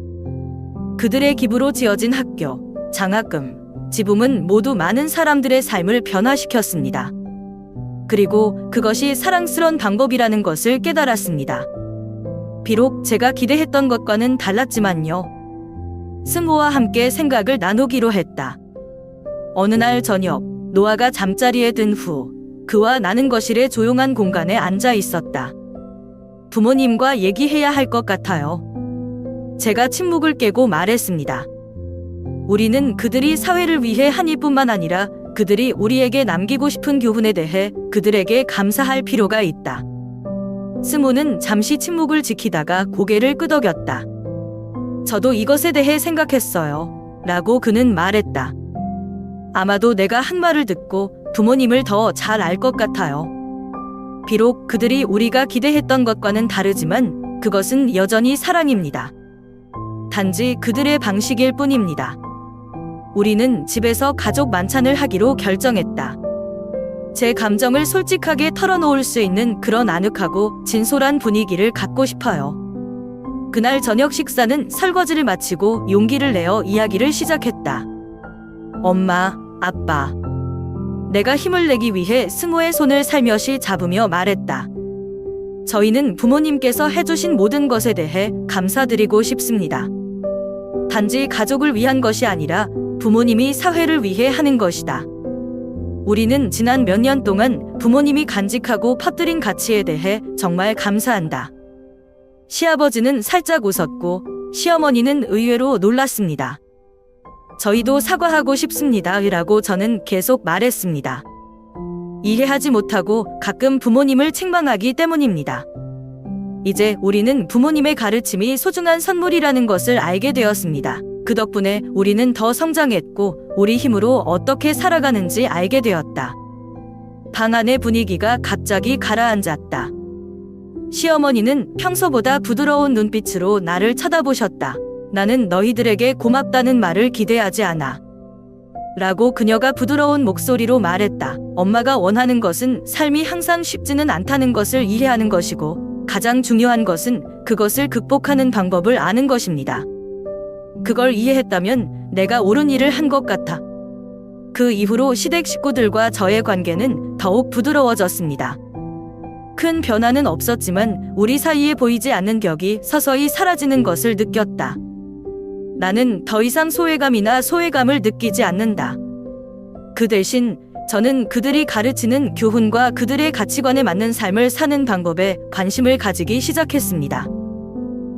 S1: 그들의 기부로 지어진 학교, 장학금, 지붕은 모두 많은 사람들의 삶을 변화시켰습니다. 그리고 그것이 사랑스러운 방법이라는 것을 깨달았습니다. 비록 제가 기대했던 것과는 달랐지만요. 스모와 함께 생각을 나누기로 했다. 어느 날 저녁, 노아가 잠자리에 든 후 그와 나는 거실의 조용한 공간에 앉아 있었다. 부모님과 얘기해야 할 것 같아요. 제가 침묵을 깨고 말했습니다. 우리는 그들이 사회를 위해 한 일뿐만 아니라 그들이 우리에게 남기고 싶은 교훈에 대해 그들에게 감사할 필요가 있다. 스모는 잠시 침묵을 지키다가 고개를 끄덕였다. 저도 이것에 대해 생각했어요. 라고 그는 말했다. 아마도 내가 한 말을 듣고 부모님을 더 잘 알 것 같아요. 비록 그들이 우리가 기대했던 것과는 다르지만 그것은 여전히 사랑입니다. 단지 그들의 방식일 뿐입니다. 우리는 집에서 가족 만찬을 하기로 결정했다. 제 감정을 솔직하게 털어놓을 수 있는 그런 아늑하고 진솔한 분위기를 갖고 싶어요. 그날 저녁 식사는 설거지를 마치고 용기를 내어 이야기를 시작했다. 엄마, 아빠. 내가 힘을 내기 위해 스모의 손을 살며시 잡으며 말했다. 저희는 부모님께서 해주신 모든 것에 대해 감사드리고 싶습니다. 단지 가족을 위한 것이 아니라 부모님이 사회를 위해 하는 것이다. 우리는 지난 몇 년 동안 부모님이 간직하고 퍼뜨린 가치에 대해 정말 감사한다. 시아버지는 살짝 웃었고 시어머니는 의외로 놀랐습니다. 저희도 사과하고 싶습니다. 라고 저는 계속 말했습니다. 이해하지 못하고 가끔 부모님을 책망하기 때문입니다. 이제 우리는 부모님의 가르침이 소중한 선물이라는 것을 알게 되었습니다. 그 덕분에 우리는 더 성장했고 우리 힘으로 어떻게 살아가는지 알게 되었다. 방 안의 분위기가 갑자기 가라앉았다. 시어머니는 평소보다 부드러운 눈빛으로 나를 쳐다보셨다. 나는 너희들에게 고맙다는 말을 기대하지 않아. 라고 그녀가 부드러운 목소리로 말했다. 엄마가 원하는 것은 삶이 항상 쉽지는 않다는 것을 이해하는 것이고 가장 중요한 것은 그것을 극복하는 방법을 아는 것입니다. 그걸 이해했다면 내가 옳은 일을 한 것 같아. 그 이후로 시댁 식구들과 저의 관계는 더욱 부드러워졌습니다. 큰 변화는 없었지만 우리 사이에 보이지 않는 벽이 서서히 사라지는 것을 느꼈다. 나는 더 이상 소외감을 느끼지 않는다. 그 대신 저는 그들이 가르치는 교훈과 그들의 가치관에 맞는 삶을 사는 방법에 관심을 가지기 시작했습니다.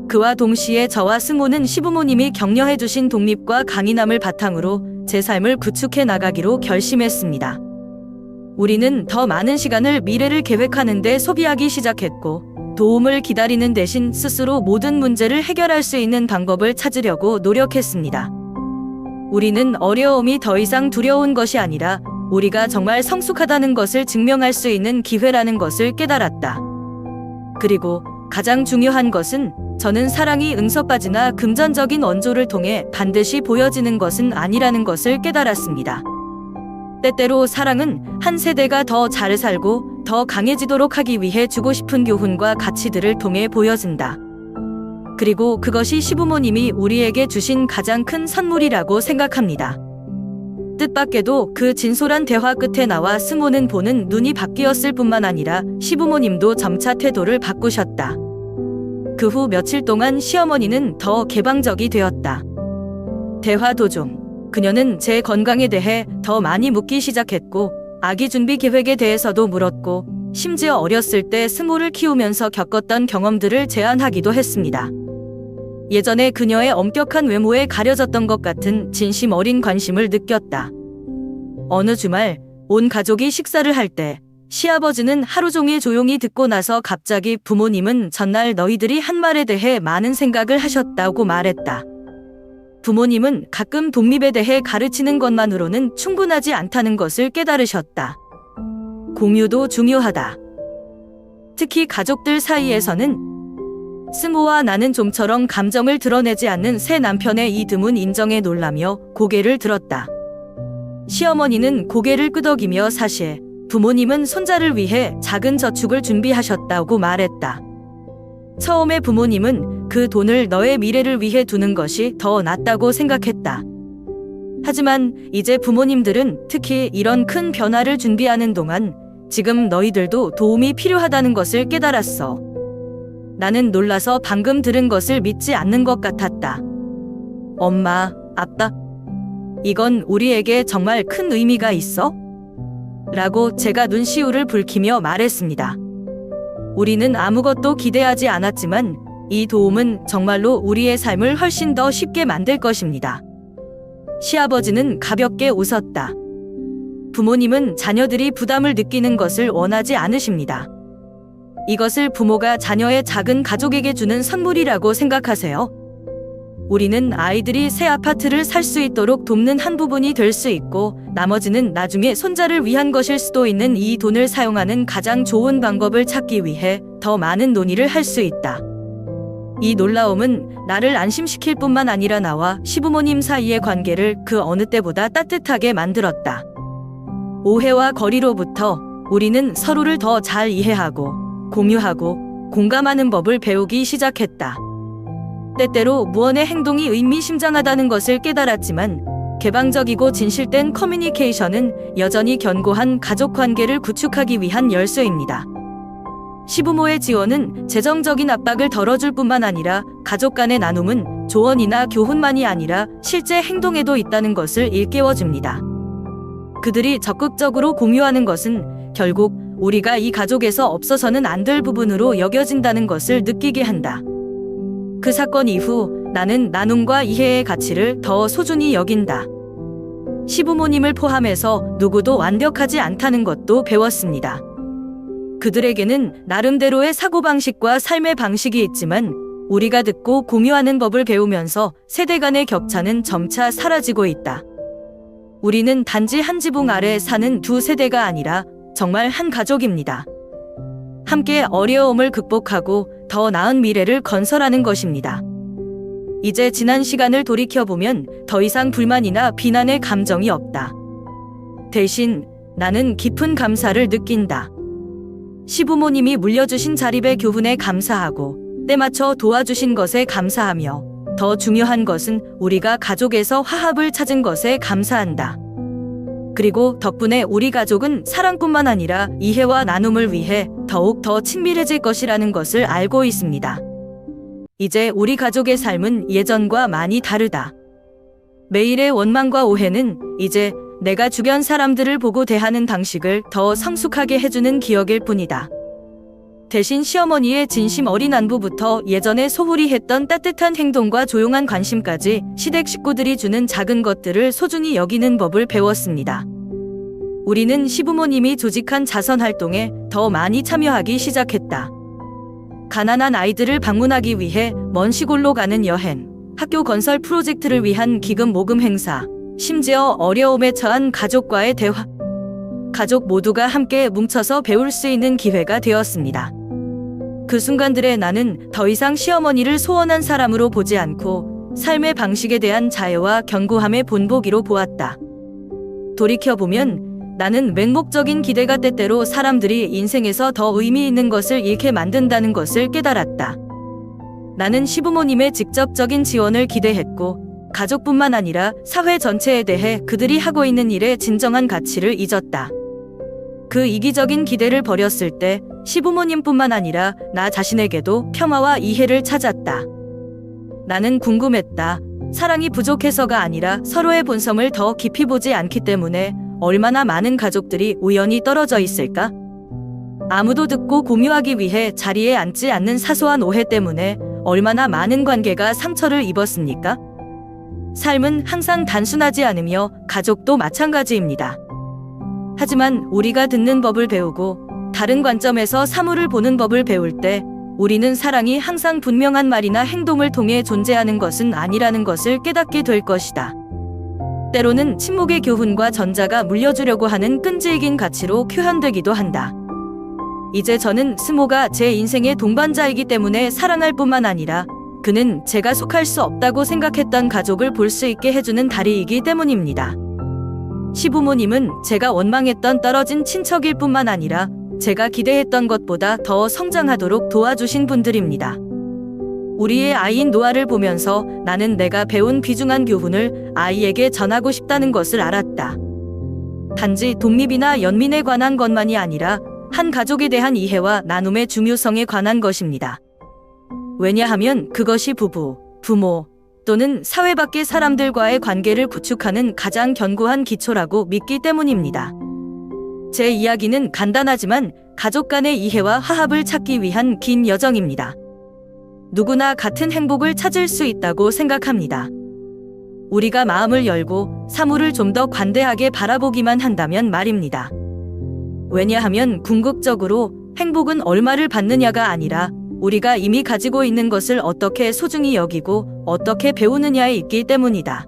S1: 그와 동시에 저와 스모는 시부모님이 격려해 주신 독립과 강인함을 바탕으로 제 삶을 구축해 나가기로 결심했습니다. 우리는 더 많은 시간을 미래를 계획하는 데 소비하기 시작했고 도움을 기다리는 대신 스스로 모든 문제를 해결할 수 있는 방법을 찾으려고 노력했습니다. 우리는 어려움이 더 이상 두려운 것이 아니라 우리가 정말 성숙하다는 것을 증명할 수 있는 기회라는 것을 깨달았다. 그리고 가장 중요한 것은 저는 사랑이 응석바지나 금전적인 원조를 통해 반드시 보여지는 것은 아니라는 것을 깨달았습니다. 때때로 사랑은 한 세대가 더 잘 살고 더 강해지도록 하기 위해 주고 싶은 교훈과 가치들을 통해 보여진다. 그리고 그것이 시부모님이 우리에게 주신 가장 큰 선물이라고 생각합니다. 뜻밖에도 그 진솔한 대화 끝에 나와 스모는 보는 눈이 바뀌었을 뿐만 아니라 시부모님도 점차 태도를 바꾸셨다. 그 후 며칠 동안 시어머니는 더 개방적이 되었다. 대화 도중 그녀는 제 건강에 대해 더 많이 묻기 시작했고 아기 준비 계획에 대해서도 물었고 심지어 어렸을 때 스모를 키우면서 겪었던 경험들을 제안하기도 했습니다. 예전에 그녀의 엄격한 외모에 가려졌던 것 같은 진심 어린 관심을 느꼈다. 어느 주말 온 가족이 식사를 할 때 시아버지는 하루 종일 조용히 듣고 나서 갑자기 부모님은 전날 너희들이 한 말에 대해 많은 생각을 하셨다고 말했다. 부모님은 가끔 독립에 대해 가르치는 것만으로는 충분하지 않다는 것을 깨달으셨다. 공유도 중요하다. 특히 가족들 사이에서는 스모와 나는 좀처럼 감정을 드러내지 않는 새 남편의 이 드문 인정에 놀라며 고개를 들었다. 시어머니는 고개를 끄덕이며 사실 부모님은 손자를 위해 작은 저축을 준비하셨다고 말했다. 처음에 부모님은 그 돈을 너의 미래를 위해 두는 것이 더 낫다고 생각했다. 하지만 이제 부모님들은 특히 이런 큰 변화를 준비하는 동안 지금 너희들도 도움이 필요하다는 것을 깨달았어. 나는 놀라서 방금 들은 것을 믿지 않는 것 같았다. 엄마, 아빠, 이건 우리에게 정말 큰 의미가 있어? 라고 제가 눈시울을 붉히며 말했습니다. 우리는 아무것도 기대하지 않았지만 이 도움은 정말로 우리의 삶을 훨씬 더 쉽게 만들 것입니다. 시아버지는 가볍게 웃었다. 부모님은 자녀들이 부담을 느끼는 것을 원하지 않으십니다. 이것을 부모가 자녀의 작은 가족에게 주는 선물이라고 생각하세요. 우리는 아이들이 새 아파트를 살 수 있도록 돕는 한 부분이 될 수 있고 나머지는 나중에 손자를 위한 것일 수도 있는 이 돈을 사용하는 가장 좋은 방법을 찾기 위해 더 많은 논의를 할 수 있다. 이 놀라움은 나를 안심시킬 뿐만 아니라 나와 시부모님 사이의 관계를 그 어느 때보다 따뜻하게 만들었다. 오해와 거리로부터 우리는 서로를 더 잘 이해하고 공유하고 공감하는 법을 배우기 시작했다. 때때로 무언의 행동이 의미심장하다는 것을 깨달았지만 개방적이고 진실된 커뮤니케이션은 여전히 견고한 가족 관계를 구축하기 위한 열쇠입니다. 시부모의 지원은 재정적인 압박을 덜어줄 뿐만 아니라 가족 간의 나눔은 조언이나 교훈만이 아니라 실제 행동에도 있다는 것을 일깨워줍니다. 그들이 적극적으로 공유하는 것은 결국 우리가 이 가족에서 없어서는 안 될 부분으로 여겨진다는 것을 느끼게 한다. 그 사건 이후 나는 나눔과 이해의 가치를 더 소중히 여긴다. 시부모님을 포함해서 누구도 완벽하지 않다는 것도 배웠습니다. 그들에게는 나름대로의 사고방식과 삶의 방식이 있지만 우리가 듣고 공유하는 법을 배우면서 세대 간의 격차는 점차 사라지고 있다. 우리는 단지 한 지붕 아래 사는 두 세대가 아니라 정말 한 가족입니다. 함께 어려움을 극복하고 더 나은 미래를 건설하는 것입니다. 이제 지난 시간을 돌이켜보면 더 이상 불만이나 비난의 감정이 없다. 대신 나는 깊은 감사를 느낀다. 시부모님이 물려주신 자립의 교훈에 감사하고 때맞춰 도와주신 것에 감사하며 더 중요한 것은 우리가 가족에서 화합을 찾은 것에 감사한다. 그리고 덕분에 우리 가족은 사랑뿐만 아니라 이해와 나눔을 위해 더욱 더 친밀해질 것이라는 것을 알고 있습니다. 이제 우리 가족의 삶은 예전과 많이 다르다. 매일의 원망과 오해는 이제 내가 주변 사람들을 보고 대하는 방식을 더 성숙하게 해주는 기억일 뿐이다. 대신 시어머니의 진심 어린 안부부터 예전에 소홀히 했던 따뜻한 행동과 조용한 관심까지 시댁 식구들이 주는 작은 것들을 소중히 여기는 법을 배웠습니다. 우리는 시부모님이 조직한 자선 활동에 더 많이 참여하기 시작했다. 가난한 아이들을 방문하기 위해 먼 시골로 가는 여행, 학교 건설 프로젝트를 위한 기금 모금 행사, 심지어 어려움에 처한 가족과의 대화. 가족 모두가 함께 뭉쳐서 배울 수 있는 기회가 되었습니다. 그 순간들에 나는 더 이상 시어머니를 소원한 사람으로 보지 않고 삶의 방식에 대한 자애와 견고함의 본보기로 보았다. 돌이켜보면 나는 맹목적인 기대가 때때로 사람들이 인생에서 더 의미 있는 것을 잃게 만든다는 것을 깨달았다. 나는 시부모님의 직접적인 지원을 기대했고 가족뿐만 아니라 사회 전체에 대해 그들이 하고 있는 일의 진정한 가치를 잊었다. 그 이기적인 기대를 버렸을 때 시부모님뿐만 아니라 나 자신에게도 평화와 이해를 찾았다. 나는 궁금했다. 사랑이 부족해서가 아니라 서로의 본성을 더 깊이 보지 않기 때문에 얼마나 많은 가족들이 우연히 떨어져 있을까? 아무도 듣고 공유하기 위해 자리에 앉지 않는 사소한 오해 때문에 얼마나 많은 관계가 상처를 입었습니까? 삶은 항상 단순하지 않으며 가족도 마찬가지입니다. 하지만 우리가 듣는 법을 배우고 다른 관점에서 사물을 보는 법을 배울 때 우리는 사랑이 항상 분명한 말이나 행동을 통해 존재하는 것은 아니라는 것을 깨닫게 될 것이다. 때로는 침묵의 교훈과 전자가 물려주려고 하는 끈질긴 가치로 표현되기도 한다. 이제 저는 스모가 제 인생의 동반자이기 때문에 사랑할 뿐만 아니라 그는 제가 속할 수 없다고 생각했던 가족을 볼 수 있게 해주는 다리이기 때문입니다. 시부모님은 제가 원망했던 떨어진 친척일 뿐만 아니라 제가 기대했던 것보다 더 성장하도록 도와주신 분들입니다. 우리의 아이인 노아를 보면서 나는 내가 배운 귀중한 교훈을 아이에게 전하고 싶다는 것을 알았다. 단지 독립이나 연민에 관한 것만이 아니라 한 가족에 대한 이해와 나눔의 중요성에 관한 것입니다. 왜냐하면 그것이 부부, 부모 또는 사회 밖의 사람들과의 관계를 구축하는 가장 견고한 기초라고 믿기 때문입니다. 제 이야기는 간단하지만 가족 간의 이해와 화합을 찾기 위한 긴 여정입니다. 누구나 같은 행복을 찾을 수 있다고 생각합니다. 우리가 마음을 열고 사물을 좀 더 관대하게 바라보기만 한다면 말입니다. 왜냐하면 궁극적으로 행복은 얼마를 받느냐가 아니라 우리가 이미 가지고 있는 것을 어떻게 소중히 여기고 어떻게 배우느냐에 있기 때문이다.